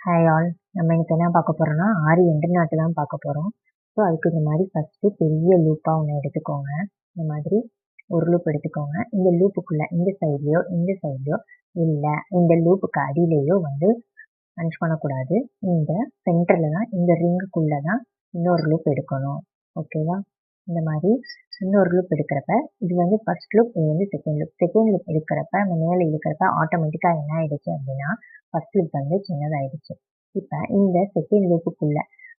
Hi all. நம்ம இன்னைக்கு என்ன பார்க்க போறோம்னா, ஆரி எண்டு நாட்டு தான் பார்க்க போறோம். ஸோ அதுக்கு இந்த மாதிரி ஃபர்ஸ்ட்டு பெரிய லூப்பா ஒன்று எடுத்துக்கோங்க. இந்த மாதிரி ஒரு லூப் எடுத்துக்கோங்க. இந்த லூப்புக்குள்ள இந்த சைட்லையோ இல்லை இந்த லூப்புக்கு அடியிலையோ வந்து பஞ்ச் பண்ணக்கூடாது. இந்த சென்டரில் தான் இந்த ரிங்குக்குள்ளே தான் இன்னொரு லூப் எடுக்கணும். ஓகேவா? இந்த மாதிரி இன்னொரு லூப் எடுக்கிறப்ப இது வந்து ஃபர்ஸ்ட் லூப், இது வந்து செகண்ட் லூப் எடுக்கிறப்ப நம்ம மேலே இருக்கிறப்ப ஆட்டோமேட்டிக்காக என்ன ஆயிடுச்சு அப்படின்னா ஃபர்ஸ்ட் லூப் வந்து சின்னதாயிடுச்சு. இப்போ இந்த செகண்ட் லூப்புக்குள்ள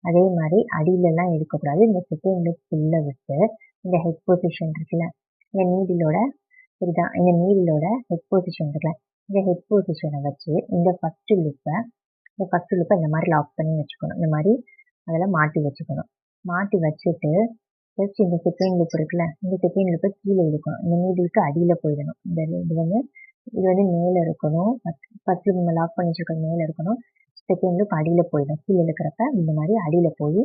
அதே மாதிரி அடியிலலாம் எடுக்கக்கூடாது. இந்த செகண்ட் லூப்புக்குள்ளே விட்டு இந்த ஹெட் பொசிஷன் இருக்குல்ல, இந்த நீடிலோட இதுதான் இந்த நீடிலோட ஹெட் பொசிஷன் இருக்குல்ல, இந்த ஹெட் பொசிஷனை வச்சு இந்த ஃபர்ஸ்ட் லூப்பை இந்த மாதிரி லாக் பண்ணி வச்சுக்கணும். இந்த மாதிரி அதில் மாட்டி வச்சுக்கணும். மாட்டி வச்சுட்டு ஜஸ்ட் இந்த செகண்ட் லூப் இருக்குல்ல, இந்த செகண்ட் லூப்பை கீழே இழுக்கணும். இந்த நீடிலுக்கு அடியில் போயிடணும். இது வந்து மேலே இருக்கணும். ஃபர்ஸ்ட் லூப் நம்ம லாக் பண்ணி வச்சுருக்கிறது மேலே இருக்கணும். செகண்ட் லூப் அடியில் போயிடும். கீழே இருக்கிறப்ப இந்த மாதிரி அடியில் போய்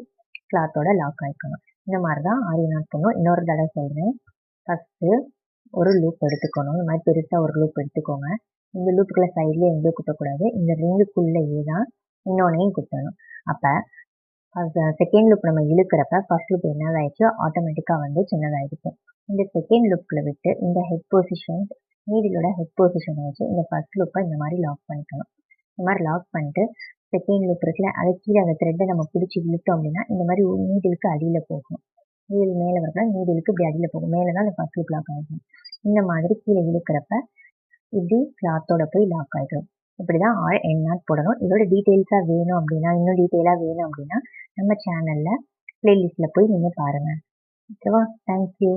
கிளாத்தோட லாக் ஆகிக்கணும். இந்த மாதிரி தான் ஆரி நாட் பண்ணணும். இன்னொரு தடவை சொல்கிறேன். ஃபஸ்ட்டு ஒரு லூப் எடுத்துக்கணும். இந்த மாதிரி பெருசாக ஒரு லூப் எடுத்துக்கோங்க. இந்த லூப்புக்குள்ள சைட்லேயே எங்கேயும் குத்தக்கூடாது. இந்த ரிங்குக்குள்ளேயே தான் இன்னொன்னையும் குத்தணும். அப்போ செகண்ட் லூப் நம்ம இழுக்கிறப்ப ஃபர்ஸ்ட் லூப் என்னதாயிடுச்சு, ஆட்டோமேட்டிக்காக வந்து சின்னதாகிடுச்சு. இந்த செகண்ட் லூப்பில் விட்டு இந்த ஹெட் பொசிஷன் நீடிலோட ஹெட் பொசிஷனை வச்சு இந்த ஃபர்ஸ்ட் லூப்பை இந்த மாதிரி லாக் பண்ணிக்கணும். இந்த மாதிரி லாக் பண்ணிட்டு செகண்ட் லூப் இருக்குல்ல, அதை கீழே அந்த த்ரெட்டை நம்ம பிடிச்சி இழுத்தோம் அப்படின்னா இந்த மாதிரி நீடிலுக்கு அடியில் போகும். நீடில் மேலே வரப்ப நீடிலுக்கு இப்படி அடியில் போகும். மேலே தான் அந்த ஃபர்ஸ்ட் லூப் லாக் ஆகிடும். இந்த மாதிரி கீழே இழுக்கிறப்ப இப்படி கிளாத்தோட போய் லாக் ஆகிடும். இப்படி தான் எண்ட் நாட் போடணும். இதோட டீட்டெயில்ஸாக வேணும் அப்படின்னா, இன்னும் டீட்டெயிலாக வேணும் அப்படின்னா நம்ம சேனலில் ப்ளேலிஸ்ட்டில் போய் நீங்கள் பாருங்கள். ஓகேவா? தேங்க்யூ.